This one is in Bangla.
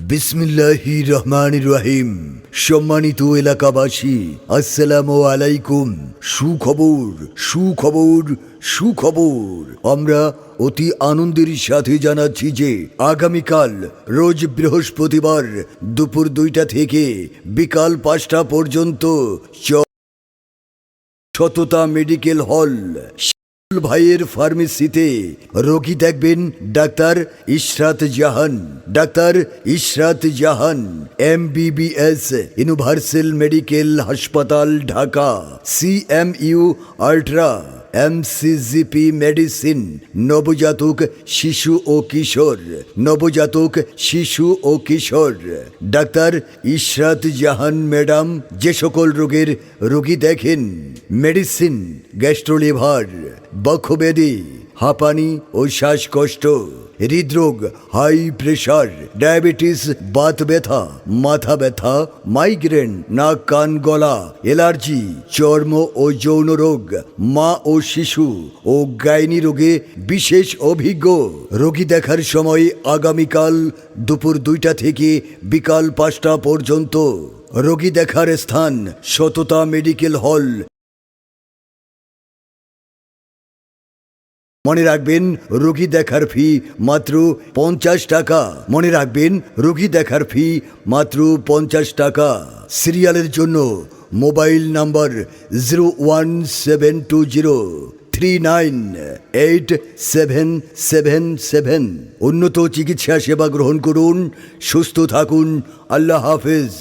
বিসমিল্লাহির রহমানির রহিম। সম্মানিত এলাকাবাসী, আসসালামু আলাইকুম। সুখবর সুখবর সুখবর। আমরা অতি আনন্দের সাথে জানাচ্ছি যে আগামীকাল রোজ বৃহস্পতিবার দুপুর 2টা থেকে বিকাল 5টা পর্যন্ত সততা মেডিকেল হল ভাইয়ের ফার্মেসিতে রোগী দেখবেন ডাক্তার ইশরাত জাহান। ডাক্তার ইশরাত জাহান MBBS, ইউনিভার্সাল মেডিকেল হাসপাতাল Dhaka. CMU ultra MCGP medicine, নবজাতক শিশু ও কিশোর। নবজাতক শিশু ও কিশোর ডাক্তার ইশরাত জাহান ম্যাডাম যে সকল রোগের রোগী দেখেন, মেডিসিন, গ্যাস্ট্রোলিভার, বক্ষব্যাধি, হাঁপানি ও শ্বাসকষ্ট, হৃদরোগ, হাই প্রেশার, ডায়াবেটিস, বাত ব্যথা, মাথা ব্যথা, মাইগ্রেন, নাক কান গলা, অ্যালার্জি, চর্ম ও যৌন রোগ, মা ও শিশু ও গাইনি রোগে বিশেষ অভিজ্ঞ রোগী দেখার সময় আগামীকাল দুপুর 2টা থেকে বিকাল 5টা পর্যন্ত। রোগী দেখার স্থান সততা মেডিকেল হল। মনে রাখবেন, রোগী দেখার ফি মাত্র 50 টাকা। মনে রাখবেন, রোগী দেখার ফি মাত্র 50 টাকা। সিরিয়ালের জন্য মোবাইল নাম্বার 01720398777। উন্নত চিকিৎসা সেবা গ্রহণ করুন। সুস্থ থাকুন। আল্লাহ হাফেজ।